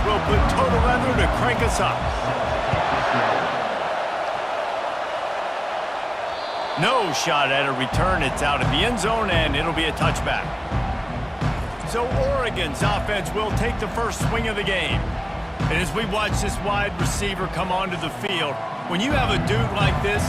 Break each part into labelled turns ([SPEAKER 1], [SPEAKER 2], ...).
[SPEAKER 1] will put total leather to crank us up. No shot at a return. It's out of the end zone, and it'll be a touchback. So Oregon's offense will take the first swing of the game. And as we watch this wide receiver come onto the field, when you have a dude like this,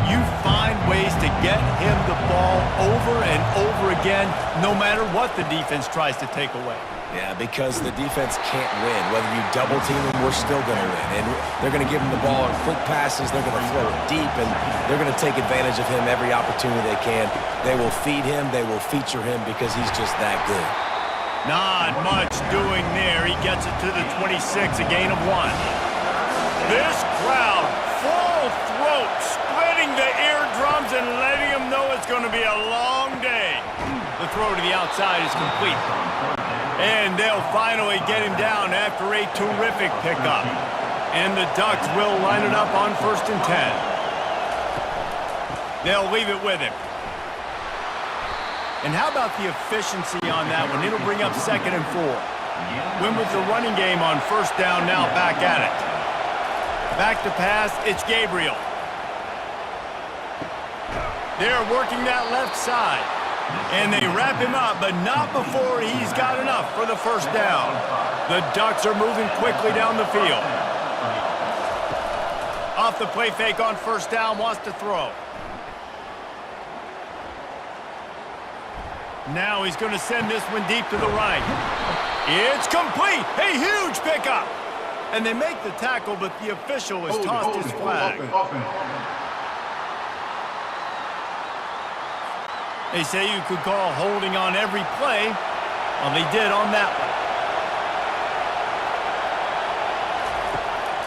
[SPEAKER 1] you find ways to get him the ball over and over again, no matter what the defense tries to take away.
[SPEAKER 2] Yeah, because the defense can't win. Whether you double team them, we're still going to win. And they're going to give him the ball in quick passes. They're going to throw it deep, and they're going to take advantage of him every opportunity they can. They will feed him. They will feature him because he's just that good.
[SPEAKER 1] Not much doing there. He gets it to the 26, a gain of 1. This crowd, full throat, splitting the eardrums and letting them know it's going to be a long day. The throw to the outside is complete. And they'll finally get him down after a terrific pickup. And the Ducks will line it up on 1st and 10. They'll leave it with him. And how about the efficiency on that one? It'll bring up 2nd and 4. Win with the running game on 1st down, now back at it. Back to pass, it's Gabriel. They're working that left side. And they wrap him up, but not before he's got enough for the 1st down. The Ducks are moving quickly down the field. Off the play fake on 1st down, wants to throw. Now he's going to send this one deep to the right. It's complete. A huge pickup. And they make the tackle, but the official has tossed his flag. They say you could call holding on every play. Well, they did on that one.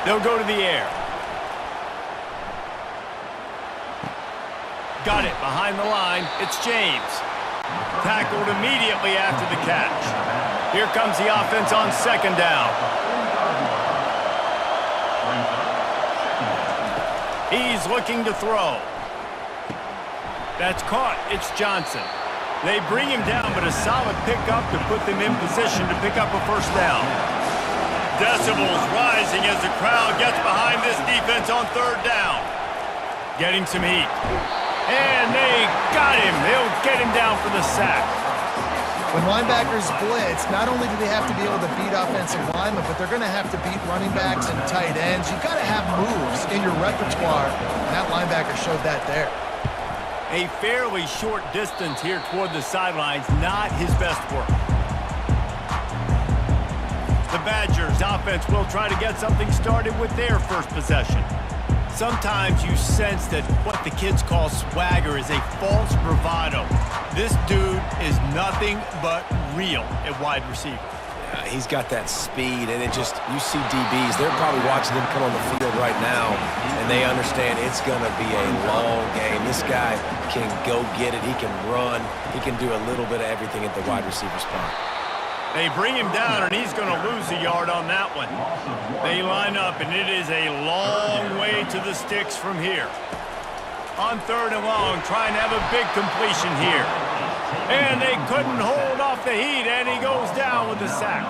[SPEAKER 1] They'll go to the air. Got it behind the line. It's James. Tackled immediately after the catch. Here comes the offense on 2nd down. He's looking to throw. That's caught. It's Johnson. They bring him down, but a solid pickup to put them in position to pick up a 1st down. Decibels rising as the crowd gets behind this defense on 3rd down. Getting some heat. And they got him. They'll get him down for the sack.
[SPEAKER 3] When linebackers blitz, not only do they have to be able to beat offensive linemen, but they're going to have to beat running backs and tight ends. You've got to have moves in your repertoire, and that linebacker showed that there.
[SPEAKER 1] A fairly short distance here toward the sidelines, not his best work. The Badgers offense will try to get something started with their first possession. Sometimes you sense that what the kids call swagger is a false bravado. This dude is nothing but real at wide receiver.
[SPEAKER 2] He's got that speed, and you see DBs, they're probably watching him come on the field right now, and they understand it's going to be a long game. This guy can go get it. He can run. He can do a little bit of everything at the wide receiver spot.
[SPEAKER 1] They bring him down, and he's going to lose a yard on that one. They line up, and it is a long way to the sticks from here. On 3rd and long, trying to have a big completion here. And they couldn't hold off the heat, and he goes down with the sack.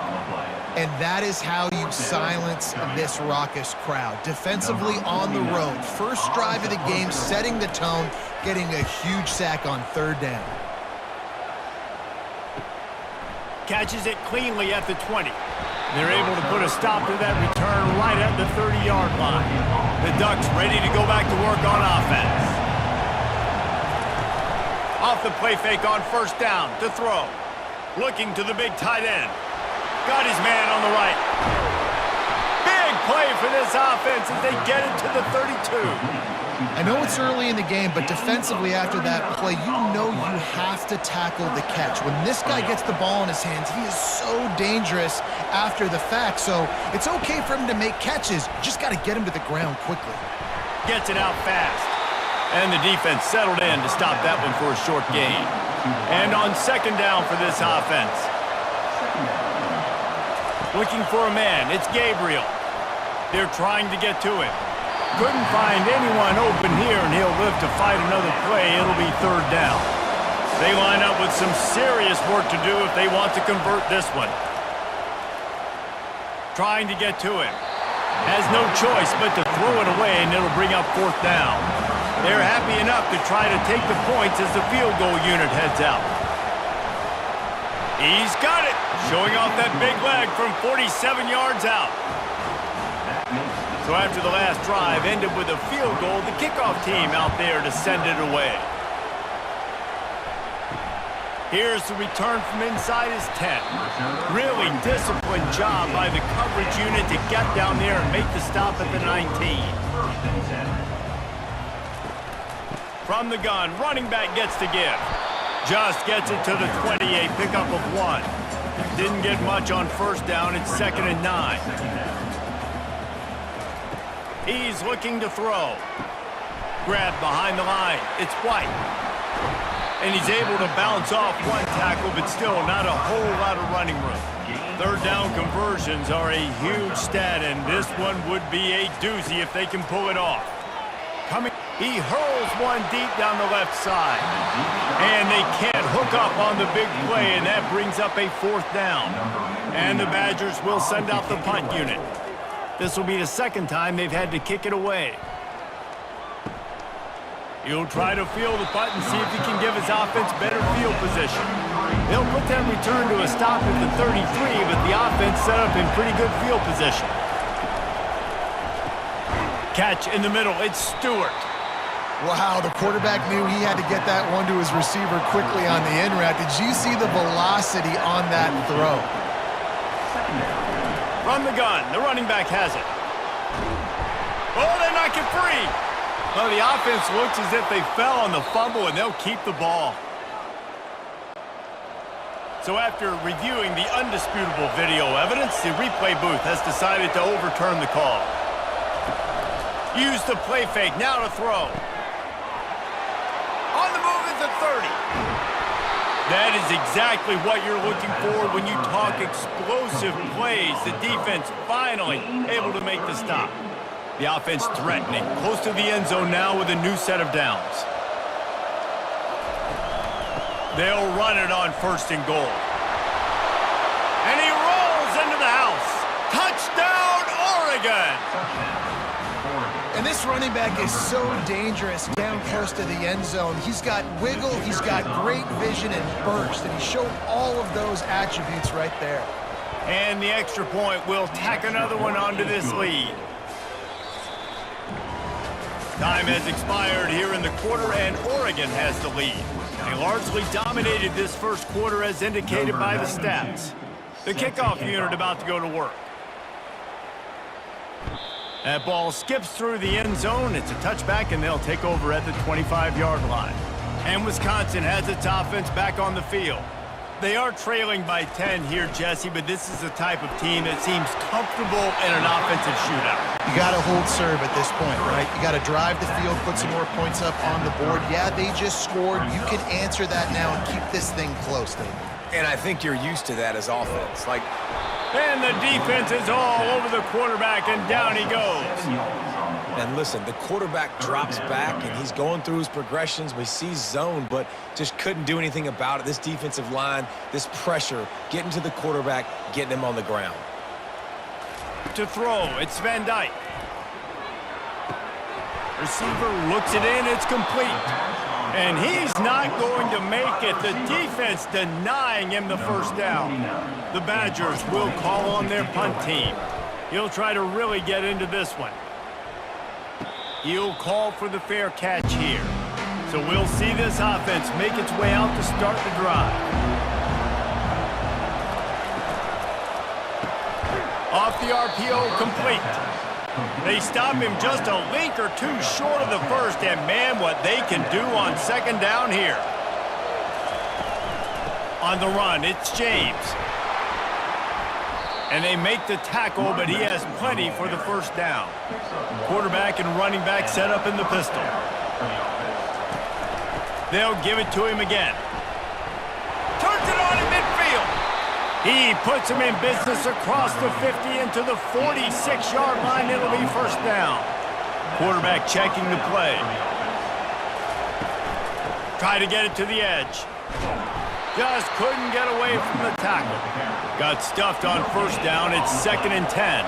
[SPEAKER 3] And that is how you silence this raucous crowd. Defensively on the road. First drive of the game, setting the tone, getting a huge sack on 3rd down.
[SPEAKER 1] Catches it cleanly at the 20. They're able to put a stop to that return right at the 30-yard line. The Ducks ready to go back to work on offense. Off the play fake on 1st down to throw. Looking to the big tight end. Got his man on the right. Big play for this offense as they get it to the 32.
[SPEAKER 3] I know it's early in the game, but defensively after that play, you know you have to tackle the catch. When this guy gets the ball in his hands, he is so dangerous after the fact. So it's okay for him to make catches. You just got to get him to the ground quickly.
[SPEAKER 1] Gets it out fast. And the defense settled in to stop that one for a short gain. And on 2nd down for this offense. Looking for a man. It's Gabriel. They're trying to get to him. Couldn't find anyone open here, and he'll live to fight another play. It'll be 3rd down. They line up with some serious work to do if they want to convert this one. Trying to get to him. Has no choice but to throw it away, and it'll bring up 4th down. They're happy enough to try to take the points as the field goal unit heads out. He's got it, showing off that big leg from 47 yards out. So after the last drive ended with a field goal, the kickoff team out there to send it away. Here's the return from inside his 10. Really disciplined job by the coverage unit to get down there and make the stop at the 19. From the gun, running back gets to give. Just gets it to the 28, pickup of 1. Didn't get much on 1st down, it's 2nd and 9. He's looking to throw. Grabbed behind the line, it's White. And he's able to bounce off 1 tackle, but still not a whole lot of running room. 3rd down conversions are a huge stat, and this one would be a doozy if they can pull it off. He hurls one deep down the left side. And they can't hook up on the big play, and that brings up a 4th down. And the Badgers will send out the punt unit. This will be the 2nd time they've had to kick it away. He'll try to field the punt and see if he can give his offense better field position. They'll put that return to a stop at the 33, but the offense set up in pretty good field position. Catch in the middle, it's Stewart.
[SPEAKER 3] Wow, the quarterback knew he had to get that one to his receiver quickly on the in route. Did you see the velocity on that throw?
[SPEAKER 1] From the gun, the running back has it. Oh, they knock it free. Well, the offense looks as if they fell on the fumble, and they'll keep the ball. So after reviewing the undisputable video evidence, the replay booth has decided to overturn the call. Use the play fake, now to throw. On the move is the 30. That is exactly what you're looking for when you talk explosive plays. The defense finally able to make the stop. The offense threatening, close to the end zone now with a new set of downs. They'll run it on 1st and goal. And he rolls into the house. Touchdown, Oregon!
[SPEAKER 3] And this running back is so dangerous down close to the end zone. He's got wiggle, he's got great vision and burst, and he showed all of those attributes right there.
[SPEAKER 1] And the extra point will tack another one onto this lead. Time has expired here in the quarter, and Oregon has the lead. They largely dominated this 1st quarter as indicated by the stats. The kickoff unit about to go to work. That ball skips through the end zone. It's a touchback, and they'll take over at the 25-yard line. And Wisconsin has its offense back on the field. They are trailing by 10 here, Jesse, but this is the type of team that seems comfortable in an offensive shootout.
[SPEAKER 3] You got to hold serve at this point, right? You got to drive the field, put some more points up on the board. Yeah, they just scored. You can answer that now and keep this thing close, David.
[SPEAKER 2] And I think you're used to that as offense.
[SPEAKER 1] And the defense is all over the quarterback, and down he goes.
[SPEAKER 2] And listen, the quarterback drops back, and he's going through his progressions. We see zone, but just couldn't do anything about it. This defensive line, this pressure, getting to the quarterback, getting him on the ground.
[SPEAKER 1] To throw, it's Van Dyke. Receiver looks it in, it's complete. And he's not going to make it. The defense denying him the 1st down. The Badgers will call on their punt team. He'll try to really get into this one. He'll call for the fair catch here. So we'll see this offense make its way out to start the drive. Off the RPO, complete. They stop him just a link or two short of the 1st, and man, what they can do on 2nd down here. On the run, it's James. And they make the tackle, but he has plenty for the 1st down. Quarterback and running back set up in the pistol. They'll give it to him again. Turns it on in midfield. He puts him in business across the 50 into the 46-yard line. It'll be 1st down. Quarterback checking the play. Try to get it to the edge. Just couldn't get away from the tackle. Got stuffed on first down. It's 2nd and 10.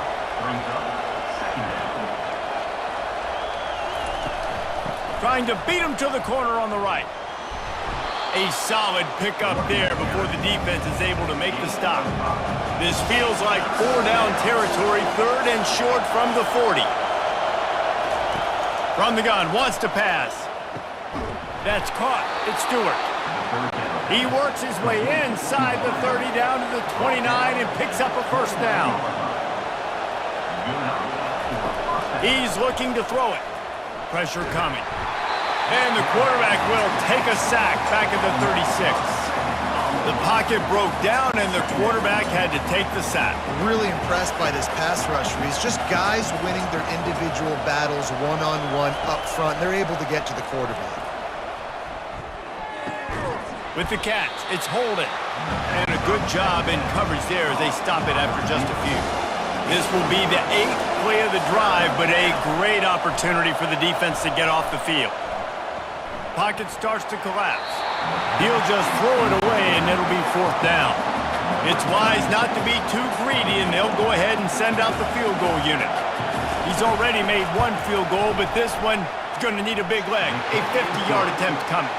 [SPEAKER 1] Trying to beat him to the corner on the right. A solid pickup there before the defense is able to make the stop. This feels like 4-down territory, 3rd and short from the 40. From the gun, wants to pass. That's caught. It's Stewart. He works his way inside the 30 down to the 29 and picks up a first down. He's looking to throw it. Pressure coming. And the quarterback will take a sack back at the 36. The pocket broke down, and the quarterback had to take the sack.
[SPEAKER 3] Really impressed by this pass rush. It's just guys winning their individual battles one-on-one up front. They're able to get to the quarterback.
[SPEAKER 1] With the catch, it's Holden. And a good job in coverage there as they stop it after just a few. This will be the 8th play of the drive, but a great opportunity for the defense to get off the field. Pocket starts to collapse. He'll just throw it away, and it'll be 4th down. It's wise not to be too greedy, and they'll go ahead and send out the field goal unit. He's already made 1 field goal, but this one is going to need a big leg. A 50-yard attempt coming.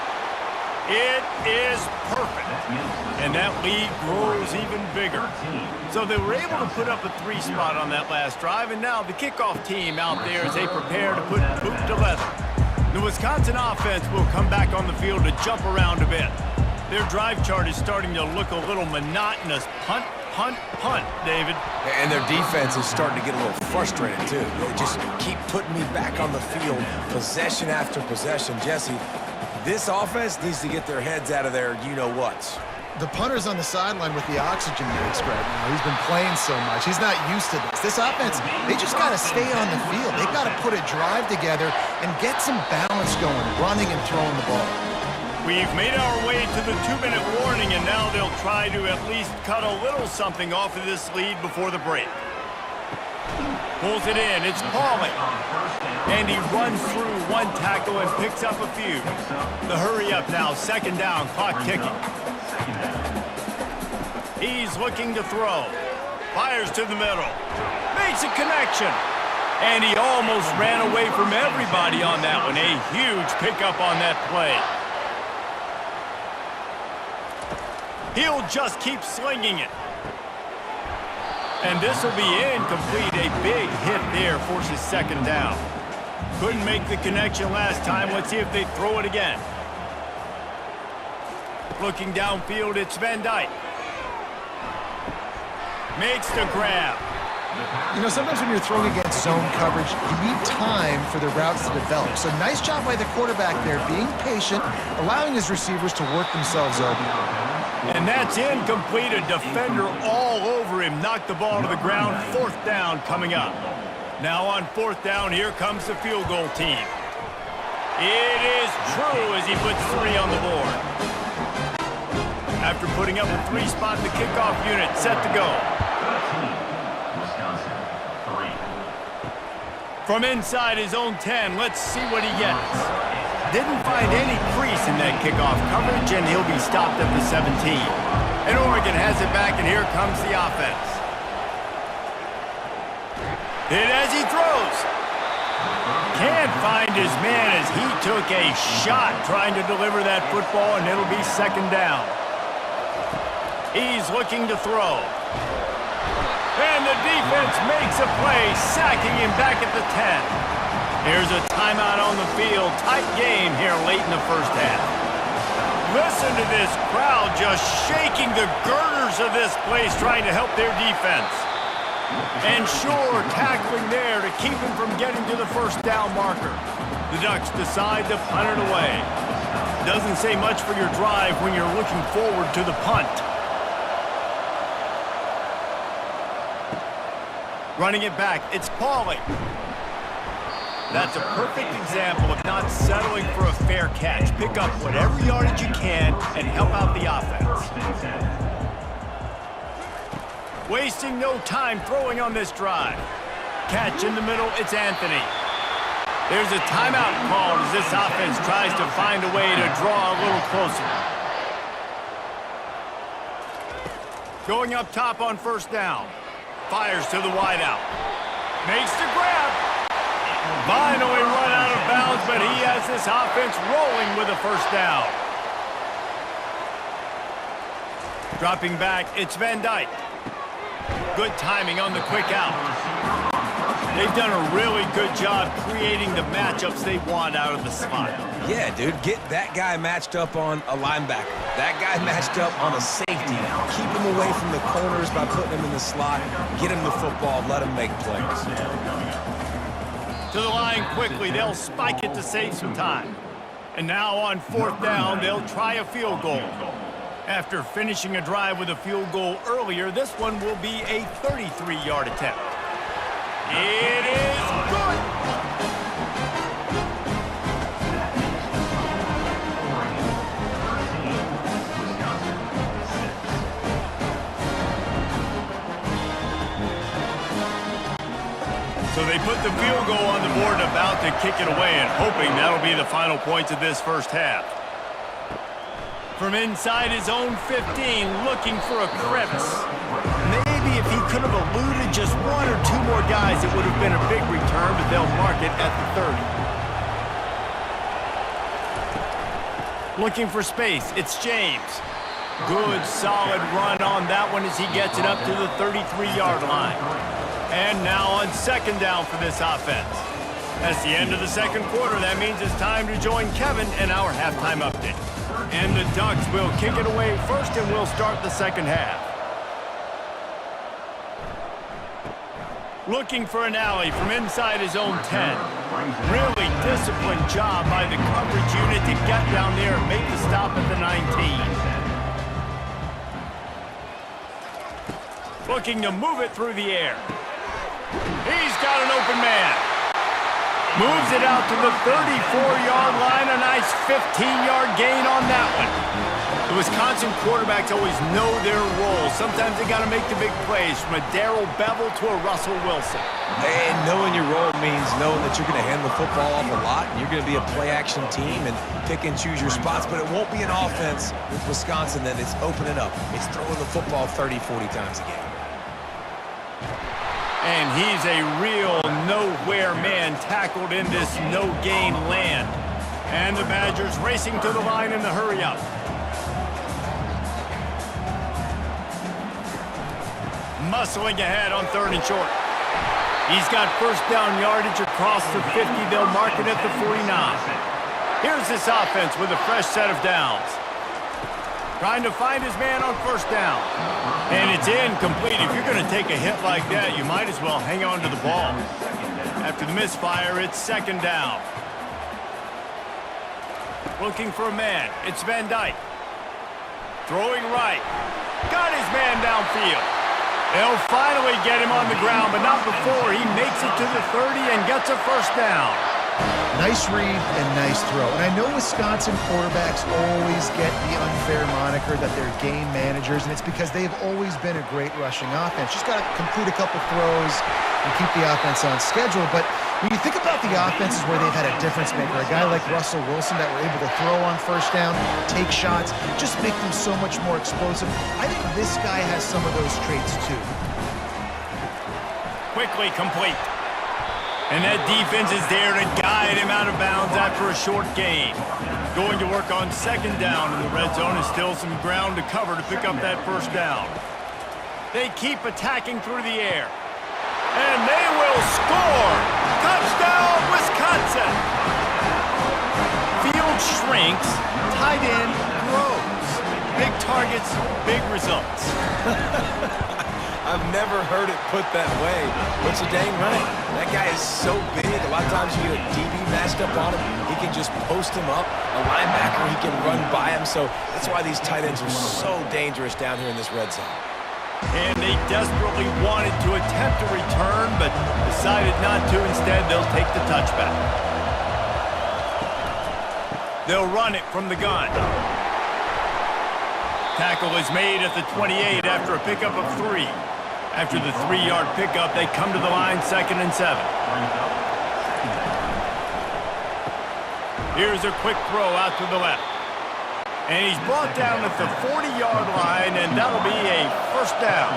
[SPEAKER 1] It is perfect. And that lead grows even bigger. So they were able to put up a 3 spot on that last drive, and now the kickoff team out there as they prepare to put boot to leather. The Wisconsin offense will come back on the field to jump around a bit. Their drive chart is starting to look a little monotonous. Punt, punt, punt, David.
[SPEAKER 2] And their defense is starting to get a little frustrated, too. They just keep putting me back on the field, possession after possession. Jesse, this offense needs to get their heads out of their you-know-whats.
[SPEAKER 3] The punter's on the sideline with the oxygen mask right now. He's been playing so much. He's not used to this. This offense, they just got to stay on the field. They've got to put a drive together and get some balance going, running and throwing the ball.
[SPEAKER 1] We've made our way to the 2-minute warning, and now they'll try to at least cut a little something off of this lead before the break. Pulls it in. It's Pauly. And he runs through 1 tackle and picks up a few. The hurry up now. 2nd down. Clock ticking. He's looking to throw. Fires to the middle. Makes a connection. And he almost ran away from everybody on that one. A huge pickup on that play. He'll just keep slinging it. And this will be incomplete. A big hit there forces 2nd down. Couldn't make the connection last time. Let's see if they throw it again. Looking downfield, it's Van Dyke. Makes the grab.
[SPEAKER 3] You know, sometimes when you're throwing against zone coverage, you need time for the routes to develop. So nice job by the quarterback there, being patient, allowing his receivers to work themselves open.
[SPEAKER 1] And that's incomplete. A defender all over him. Knocked the ball to the ground. 4th down coming up. Now on 4th down, here comes the field goal team. It is true as he puts 3 on the board. After putting up a 3 spot, the kickoff unit set to go. From inside his own 10, let's see what he gets. Didn't find any crease in that kickoff coverage, and he'll be stopped at the 17. And Oregon has it back, and here comes the offense. Hit as he throws. Can't find his man as he took a shot trying to deliver that football, and it'll be 2nd down. He's looking to throw. And the defense makes a play, sacking him back at the 10. Here's a timeout on the field. Tight game here late in the first half. Listen to this crowd just shaking the girders of this place, trying to help their defense. And sure, tackling there to keep him from getting to the 1st down marker. The Ducks decide to punt it away. Doesn't say much for your drive when you're looking forward to the punt. Running it back, it's Pauly. That's a perfect example of not settling for a fair catch. Pick up whatever yardage you can and help out the offense. Wasting no time throwing on this drive. Catch in the middle, it's Anthony. There's a timeout called as this offense tries to find a way to draw a little closer. Going up top on first down. Fires to the wideout. Makes the grab. Finally run out of bounds, but he has this offense rolling with a first down. Dropping back, it's Van Dyke. Good timing on the quick out. They've done a really good job creating the matchups they want out of the slot.
[SPEAKER 2] Yeah, dude, get that guy matched up on a linebacker. That guy matched up on a safety. Keep him away from the corners by putting him in the slot. Get him the football, let him make plays.
[SPEAKER 1] To the line quickly, they'll spike it to save some time. And now on fourth down, they'll try a field goal. After finishing a drive with a field goal earlier, this one will be a 33-yard attempt. It is good! So they put the field goal on the board and about to kick it away and hoping that'll be the final points of this first half. From inside his own 15, looking for a crevice. Maybe if he could have eluded just one or two more guys, it would have been a big return, but they'll mark it at the 30. Looking for space, it's James. Good, solid run on that one as he gets it up to the 33-yard line. And now on second down for this offense. That's the end of the second quarter. That means it's time to join Kevin in our halftime update. And the Ducks will kick it away first, and we'll start the second half. Looking for an alley from inside his own 10. Really disciplined job by the coverage unit to get down there and make the stop at the 19. Looking to move it through the air. He's got an open man. Moves it out to the 34-yard line. A nice 15-yard gain on that one. The Wisconsin quarterbacks always know their role. Sometimes they got to make the big plays, from a Darrell Bevel to a Russell Wilson.
[SPEAKER 2] And knowing your role means knowing that you're going to hand the football off a lot, and you're going to be a play-action team and pick and choose your spots, but it won't be an offense with Wisconsin that it's opening up. It's throwing the football 30, 40 times a game.
[SPEAKER 1] And he's a real nowhere man tackled in this no-gain land. And the Badgers racing to the line in the hurry-up. Muscling ahead on third and short. He's got first down yardage across the 50. They'll mark it at the 49. Here's this offense with a fresh set of downs. Trying to find his man on first down. And it's incomplete. If you're going to take a hit like that, you might as well hang on to the ball. After the misfire, it's second down. Looking for a man. It's Van Dyke. Throwing right. Got his man downfield. They'll finally get him on the ground, but not before he makes it to the 30 and gets a first down.
[SPEAKER 3] Nice read and nice throw. And I know Wisconsin quarterbacks always get the unfair moniker that they're game managers, and it's because they've always been a great rushing offense. Just got to complete a couple throws and keep the offense on schedule. But when you think about the offenses where they've had a difference maker, a guy like Russell Wilson that were able to throw on first down, take shots, just make them so much more explosive. I think this guy has some of those traits too.
[SPEAKER 1] Quickly complete. And that defense is there to guide him out of bounds after a short gain. Going to work on second down in the red zone, and still some ground to cover to pick up that first down. They keep attacking through the air. And they will score! Touchdown, Wisconsin! Field shrinks, tight end grows. Big targets, big results.
[SPEAKER 2] I've never heard it put that way, but you're dang right. That guy is so big. A lot of times you get a DB matched up on him. He can just post him up. A linebacker, he can run by him. So that's why these tight ends are so dangerous down here in this red zone.
[SPEAKER 1] And they desperately wanted to attempt a return, but decided not to. Instead, they'll take the touchback. They'll run it from the gun. Tackle is made at the 28 after a pickup of 3. After the 3-yard pickup, they come to the line, 2nd and 7. Here's a quick throw out to the left. And he's brought down at the 40-yard line, and that'll be a first down.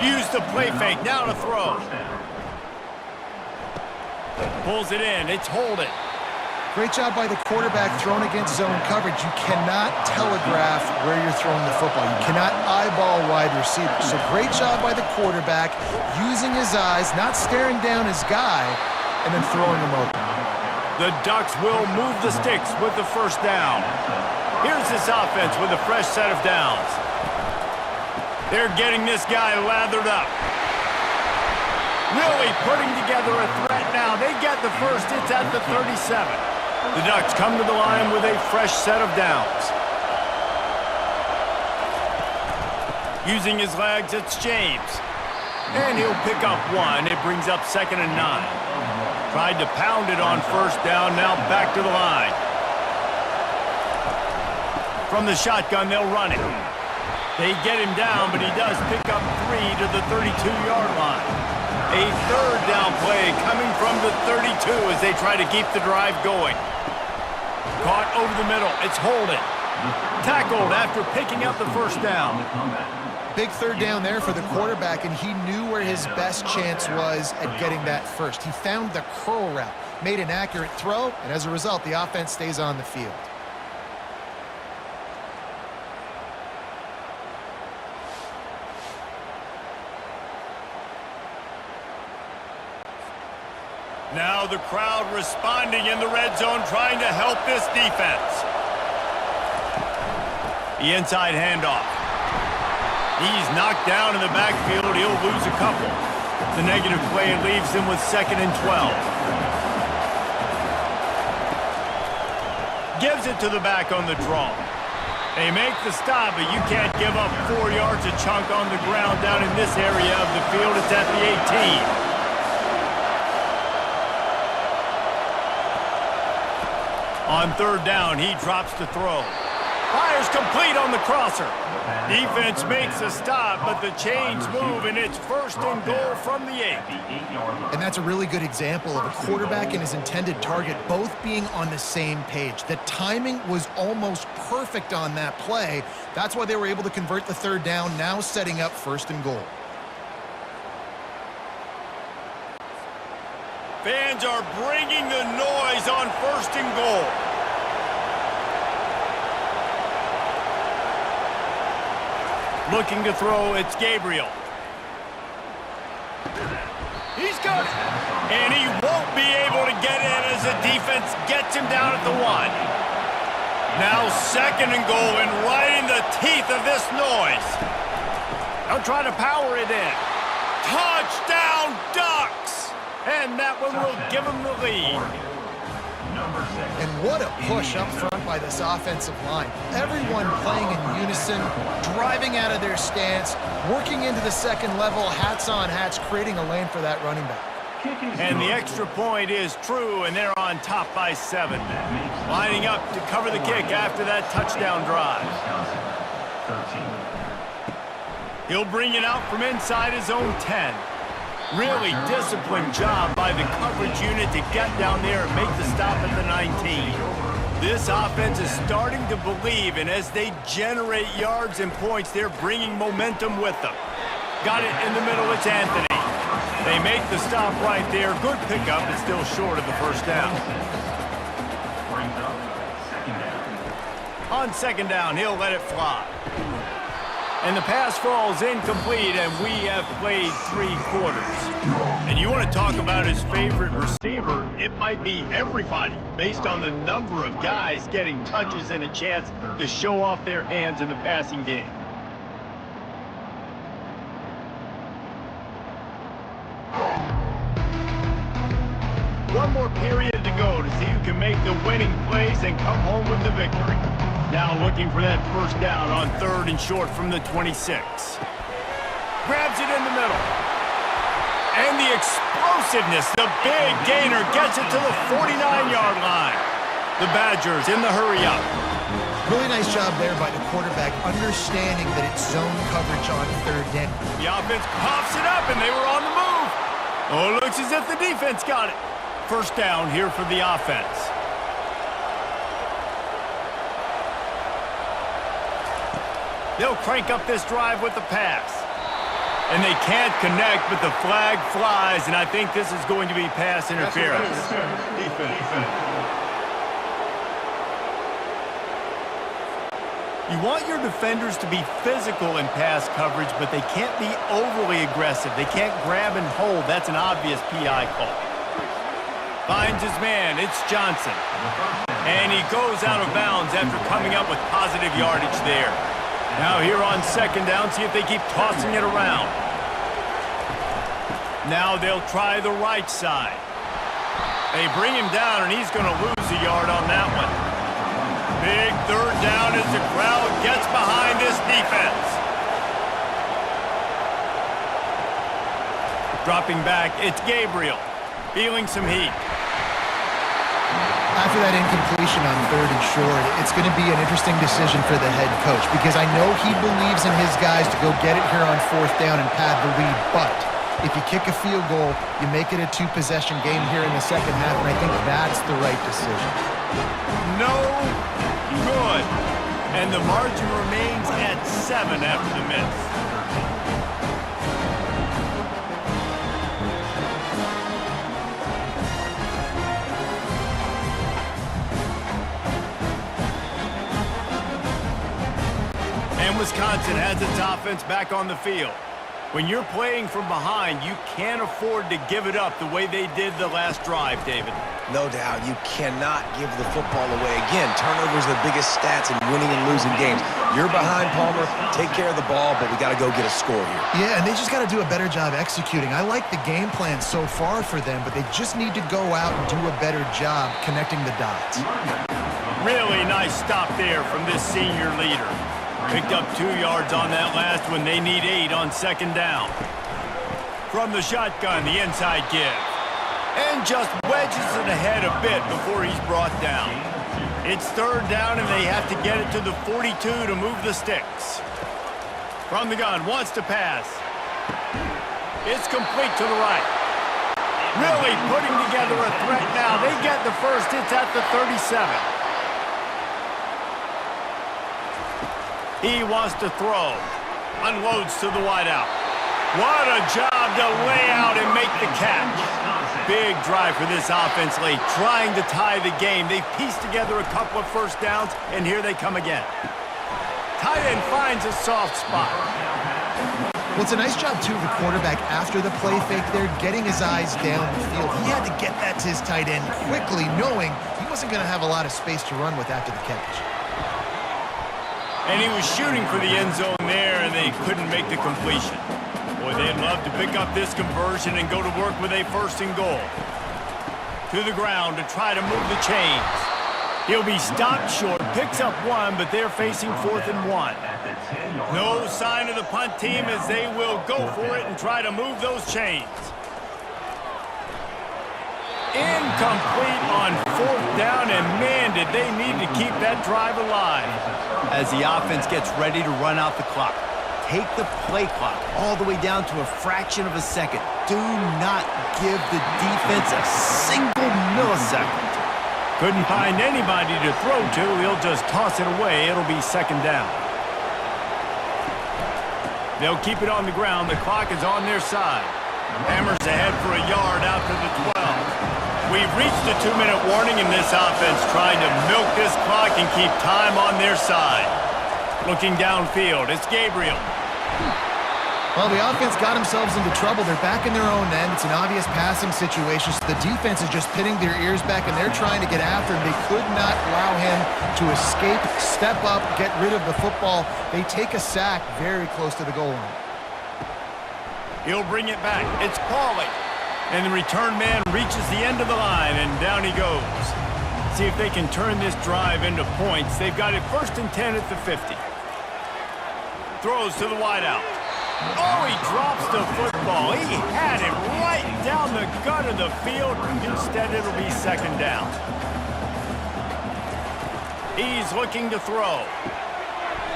[SPEAKER 1] Use the play fake, now to throw. Pulls it in, it's holding.
[SPEAKER 3] Great job by the quarterback throwing against zone coverage. You cannot telegraph where you're throwing the football. You cannot eyeball wide receivers. So great job by the quarterback using his eyes, not staring down his guy, and then throwing him open.
[SPEAKER 1] The Ducks will move the sticks with the first down. Here's this offense with a fresh set of downs. They're getting this guy lathered up. Really putting together a threat now. They get the first. It's at the 37. The Ducks come to the line with a fresh set of downs. Using his legs, it's James. And he'll pick up one. It brings up 2nd and 9. Tried to pound it on first down, now back to the line. From the shotgun, they'll run it. They get him down, but he does pick up 3 to the 32-yard line. A third down play coming from the 32 as they try to keep the drive going. Caught over the middle. It's holding. Tackled after picking up the first down.
[SPEAKER 3] Big third down there for the quarterback, and he knew where his best chance was at getting that first. He found the curl route, made an accurate throw, and as a result, the offense stays on the field.
[SPEAKER 1] Now the crowd responding in the red zone, trying to help this defense. The inside handoff. He's knocked down in the backfield. He'll lose a couple. The negative play leaves him with 2nd and 12. Gives it to the back on the draw. They make the stop, but you can't give up 4 yards a chunk on the ground down in this area of the field. It's at the 18. On third down, he drops to throw. Fires complete on the crosser. Defense makes a stop, but the chains move, and it's 1st and goal from the 8.
[SPEAKER 3] And that's a really good example of a quarterback and his intended target both being on the same page. The timing was almost perfect on that play. That's why they were able to convert the third down, now setting up 1st and goal.
[SPEAKER 1] Fans are bringing the noise on 1st and goal. Looking to throw, it's Gabriel. He's got it. And he won't be able to get in as the defense gets him down at the 1. Now 2nd and goal, and right in the teeth of this noise. They'll try to power it in. Touchdown, Ducks! And that one will give them the lead.
[SPEAKER 3] And what a push up front by this offensive line. Everyone playing in unison, driving out of their stance, working into the second level, hats on hats, creating a lane for that running back.
[SPEAKER 1] And the extra point is true, and they're on top by 7. Lining up to cover the kick after that touchdown drive. He'll bring it out from inside his own 10. Really disciplined job by the coverage unit to get down there and make the stop at the 19. This offense is starting to believe, and as they generate yards and points, they're bringing momentum with them. Got it in the middle, it's Anthony. They make the stop right there. Good pickup, but still short of the first down. On 2nd down, he'll let it fly. And the pass falls incomplete, and we have played 3 quarters. And you want to talk about his favorite receiver, it might be everybody, based on the number of guys getting touches and a chance to show off their hands in the passing game. One more period to go to see who can make the winning plays and come home with the victory. Now looking for that first down on 3rd and short from the 26. Grabs it in the middle. And the explosiveness, the big gainer gets it to the 49-yard line. The Badgers in the hurry-up.
[SPEAKER 3] Really nice job there by the quarterback, understanding that it's zone coverage on 3rd down.
[SPEAKER 1] The offense pops it up, and they were on the move. Oh, it looks as if the defense got it. First down here for the offense. They'll crank up this drive with the pass. And they can't connect, but the flag flies, and I think this is going to be pass interference. You want your defenders to be physical in pass coverage, but they can't be overly aggressive. They can't grab and hold. That's an obvious PI call. Finds his man. It's Johnson. And he goes out of bounds after coming up with positive yardage there. Now here on second down, see if they keep tossing it around. Now they'll try the right side. They bring him down, and he's going to lose a yard on that one. Big third down as the crowd gets behind this defense. Dropping back, it's Gabriel. Feeling some heat.
[SPEAKER 3] After that incompletion on third and short, it's going to be an interesting decision for the head coach because I know he believes in his guys to go get it here on fourth down and pad the lead, but if you kick a field goal, you make it a two-possession game here in the second half, and I think that's the right decision.
[SPEAKER 1] No good. And the margin remains at 7 after the miss. And Wisconsin has its offense back on the field. When you're playing from behind, you can't afford to give it up the way they did the last drive, David.
[SPEAKER 2] No doubt. You cannot give the football away. Again, turnovers are the biggest stats in winning and losing games. You're behind, Palmer. Take care of the ball, but we got to go get a score here.
[SPEAKER 3] Yeah, and they just got to do a better job executing. I like the game plan so far for them, but they just need to go out and do a better job connecting the dots.
[SPEAKER 1] Really nice stop there from this senior leader. Picked up 2 yards on that last one. They need 8 on second down. From the shotgun, the inside give. And just wedges it ahead a bit before he's brought down. It's third down, and they have to get it to the 42 to move the sticks. From the gun, wants to pass. It's complete to the right. Really putting together a threat now. They get the first. It's at the 37. He wants to throw. Unloads to the wideout. What a job to lay out and make the catch. Big drive for this offense late, trying to tie the game. They've pieced together a couple of first downs, and here they come again. Tight end finds a soft spot.
[SPEAKER 3] Well, it's a nice job, too, of the quarterback after the play fake there, getting his eyes down the field. He had to get that to his tight end quickly, knowing he wasn't going to have a lot of space to run with after the catch.
[SPEAKER 1] And he was shooting for the end zone there, and they couldn't make the completion. Boy, they'd love to pick up this conversion and go to work with a first and goal. To the ground to try to move the chains. He'll be stopped short, picks up 1, but they're facing 4th and 1. No sign of the punt team as they will go for it and try to move those chains. Incomplete on 4th down, and man, did they need to keep that drive alive. As the offense gets ready to run out the clock, take the play clock all the way down to a fraction of a second. Do not give the defense a single millisecond. Couldn't find anybody to throw to. He'll just toss it away. It'll be second down. They'll keep it on the ground. The clock is on their side. Hammers ahead for a yard out to the 12. We've reached the 2-minute warning in this offense, trying to milk this clock and keep time on their side. Looking downfield, it's Gabriel.
[SPEAKER 3] Well, the offense got themselves into trouble. They're back in their own end. It's an obvious passing situation. So the defense is just pinning their ears back, and they're trying to get after him. They could not allow him to escape, step up, get rid of the football. They take a sack very close to the goal line.
[SPEAKER 1] He'll bring it back. It's Pauly. And the return man reaches the end of the line, and down he goes. See if they can turn this drive into points. They've got it 1st and 10 at the 50. Throws to the wideout. Oh, he drops the football. He had it right down the gut of the field. Instead, it'll be second down. He's looking to throw.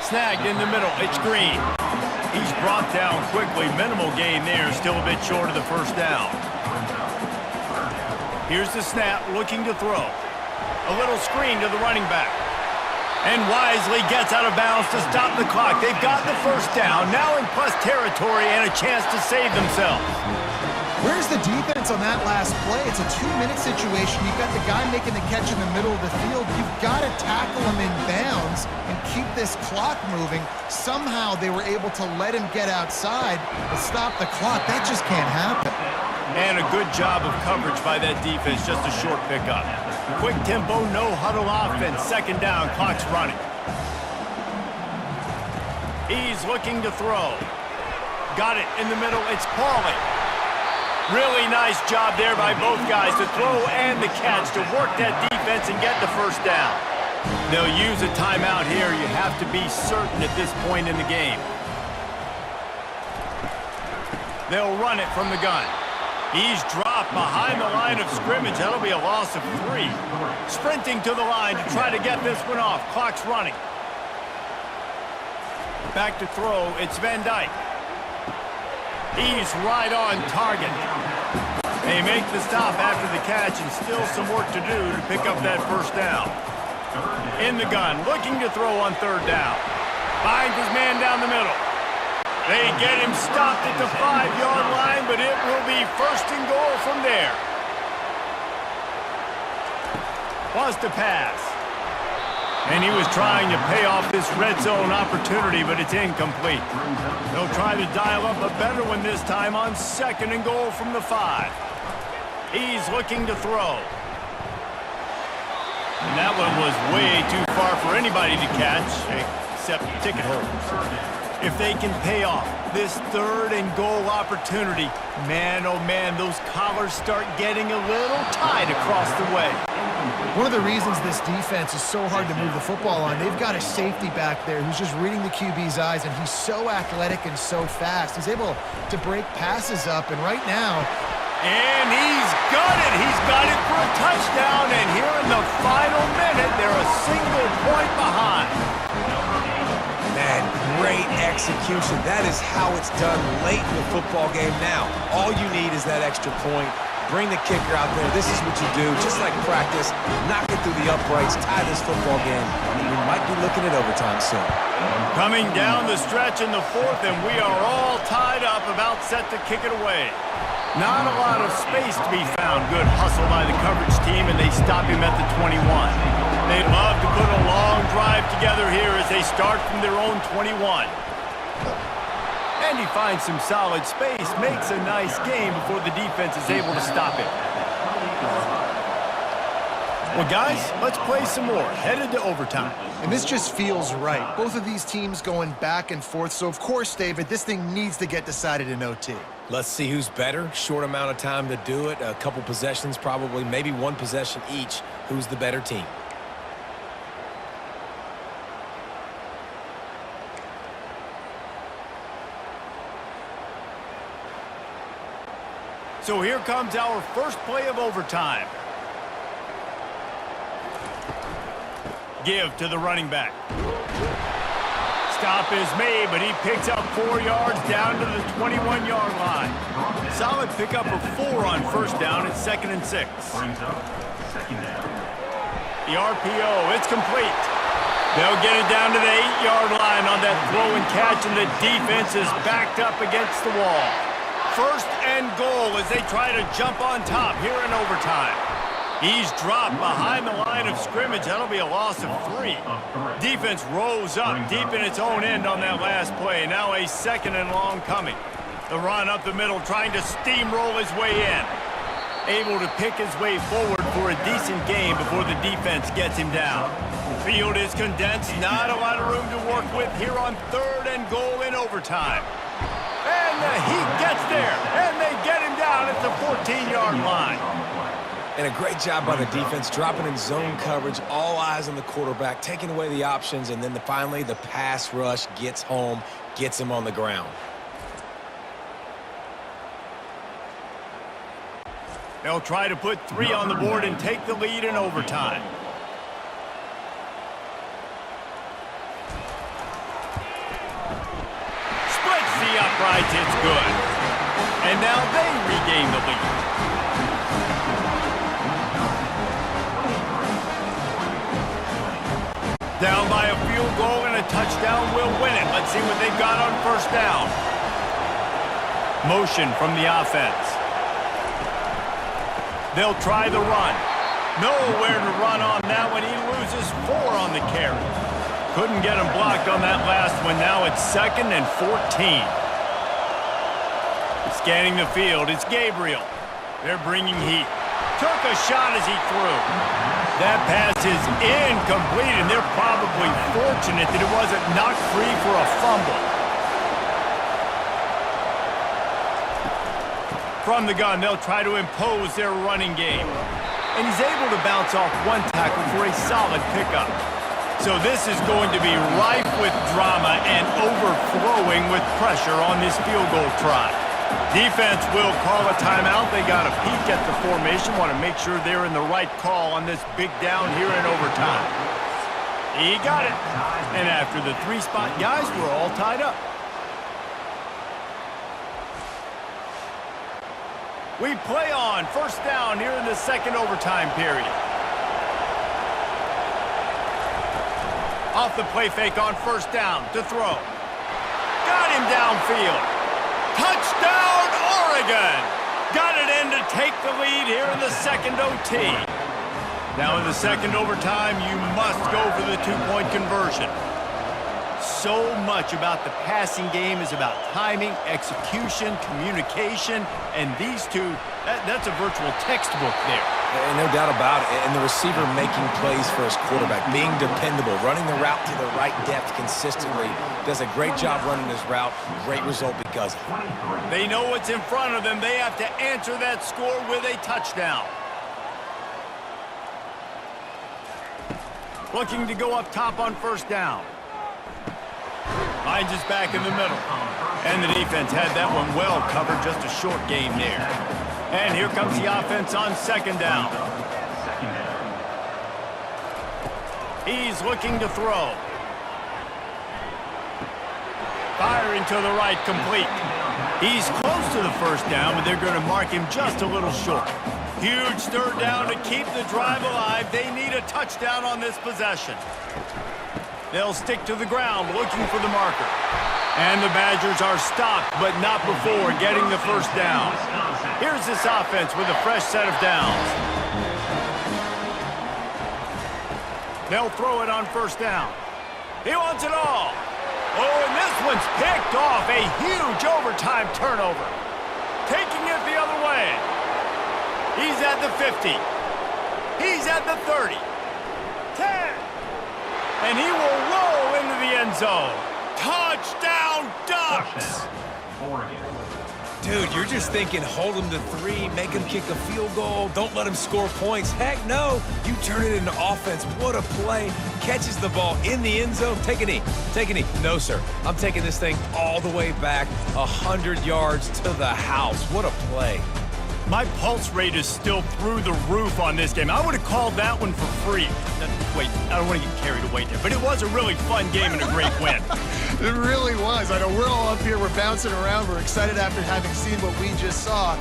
[SPEAKER 1] Snagged in the middle. It's Green. He's brought down quickly. Minimal gain there. Still a bit short of the first down. Here's the snap, looking to throw. A little screen to the running back. And wisely gets out of bounds to stop the clock. They've got the first down, now in plus territory and a chance to save themselves.
[SPEAKER 3] Where's the defense on that last play? It's a 2-minute situation. You've got the guy making the catch in the middle of the field. You've got to tackle him in bounds and keep this clock moving. Somehow they were able to let him get outside and stop the clock. That just can't happen.
[SPEAKER 1] And a good job of coverage by that defense, just a short pickup. Quick tempo, no huddle offense. Second down, clock's running. He's looking to throw. Got it in the middle, it's Pauly. Really nice job there by both guys to throw and the catch to work that defense and get the first down. They'll use a timeout here. You have to be certain at this point in the game. They'll run it from the gun. He's dropped behind the line of scrimmage. That'll be a loss of 3. Sprinting to the line to try to get this one off. Clock's running. Back to throw. It's Van Dyke. He's right on target. They make the stop after the catch and still some work to do to pick up that first down. In the gun, looking to throw on third down. Finds his man down the middle. They get him stopped at the 5-yard line, but it will be first and goal from there. Wants to pass. And he was trying to pay off this red zone opportunity, but it's incomplete. They'll try to dial up a better one this time on second and goal from the 5. He's looking to throw. And that one was way too far for anybody to catch, except ticket holders. If they can pay off this third and goal opportunity, man, oh man, those collars start getting a little tight across the way.
[SPEAKER 3] One of the reasons this defense is so hard to move the football on, they've got a safety back there who's just reading the QB's eyes, and he's so athletic and so fast. He's able to break passes up, and right now...
[SPEAKER 1] And he's got it! He's got it for a touchdown, and here in the final minute, they're a single point behind.
[SPEAKER 2] Man, great execution. That is how it's done late in the football game now. All you need is that extra point. Bring the kicker out there. This is what you do. Just like practice, knock it through the uprights, tie this football game. We might be looking at overtime soon.
[SPEAKER 1] Coming down the stretch in the 4th, and we are all tied up, about set to kick it away. Not a lot of space to be found. Good hustle by the coverage team, and they stop him at the 21. They'd love to put a long drive together here as they start from their own 21. And he finds some solid space, makes a nice game before the defense is able to stop it. Well, guys, let's play some more. Headed to overtime.
[SPEAKER 3] And this just feels right. Both of these teams going back and forth. So, of course, David, this thing needs to get decided in OT.
[SPEAKER 2] Let's see who's better. Short amount of time to do it. A couple possessions probably, maybe one possession each. Who's the better team?
[SPEAKER 1] So here comes our first play of overtime. Give to the running back. Stop is made, but he picks up 4 yards down to the 21-yard line. Solid pickup of 4 on first down at 2nd and 6. The RPO, it's complete. They'll get it down to the 8-yard line on that throw and catch, and the defense is backed up against the wall. First and goal as they try to jump on top here in overtime. He's dropped behind the line of scrimmage. That'll be a loss of 3. Defense rose up deep in its own end on that last play. Now a 2nd and long coming. The run up the middle, trying to steamroll his way in. Able to pick his way forward for a decent game before the defense gets him down. Field is condensed. Not a lot of room to work with here on 3rd and goal in overtime. And the Heat gets there, and they get him down at the 14-yard line.
[SPEAKER 2] And a great job by the defense, dropping in zone coverage, all eyes on the quarterback, taking away the options, and then finally the pass rush gets home, gets him on the ground.
[SPEAKER 1] They'll try to put 3 on the board and take the lead in overtime. Splits the uprights, it's good. And now they regain the lead. Down by touchdown will win it. Let's see what they've got on first down. Motion from the offense. They'll try the run. Nowhere to run on that one. He loses 4 on the carry. Couldn't get him blocked on that last one. Now it's 2nd and 14. Scanning the field, it's Gabriel. They're bringing heat. Took a shot as he threw. That pass is incomplete, and they're probably fortunate that it wasn't knocked free for a fumble. From the gun, they'll try to impose their running game. And he's able to bounce off one tackle for a solid pickup. So this is going to be rife with drama and overflowing with pressure on this field goal try. Defense will call a timeout. They got a peek at the formation, want to make sure they're in the right call on this big down here in overtime. He got it. And after the 3-spot guys, we're all tied up. We play on first down here in the 2nd overtime period. Off the play fake on first down to throw. Got him downfield. Touchdown, Oregon! Got it in to take the lead here in the 2nd OT. Now in the 2nd overtime, you must go for the 2-point conversion. So much about the passing game is about timing, execution, communication, and these two, that's a virtual textbook there.
[SPEAKER 2] And no doubt about it. And the receiver making plays for his quarterback, being dependable, running the route to the right depth consistently. Does a great job running his route. Great result because of it.
[SPEAKER 1] They know what's in front of them. They have to answer that score with a touchdown. Looking to go up top on first down. Finds his back in the middle. And the defense had that one well covered. Just a short game there. And here comes the offense on 2nd down. He's looking to throw. Firing to the right, complete. He's close to the first down, but they're going to mark him just a little short. Huge third down to keep the drive alive. They need a touchdown on this possession. They'll stick to the ground, looking for the marker. And the Badgers are stopped, but not before getting the first down. Here's this offense with a fresh set of downs. They'll throw it on first down. He wants it all. Oh, and this one's picked off. A huge overtime turnover. Taking it the other way. He's at the 50. He's at the 30. 10. And he will roll into the end zone. Touchdown, Ducks!
[SPEAKER 2] Dude, you're just thinking hold him to 3, make him kick a field goal, don't let him score points. Heck no, you turn it into offense. What a play. Catches the ball in the end zone. Take a knee. Take a knee. No, sir. I'm taking this thing all the way back 100 yards to the house. What a play.
[SPEAKER 1] My pulse rate is still through the roof on this game. I would have called that one for free. Wait, I don't want to get carried away there, but it was a really fun game and a great win.
[SPEAKER 3] It really was. I know we're all up here, we're bouncing around, we're excited after having seen what we just saw.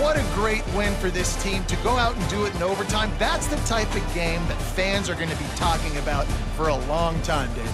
[SPEAKER 3] What a great win for this team to go out and do it in overtime. That's the type of game that fans are going to be talking about for a long time, David.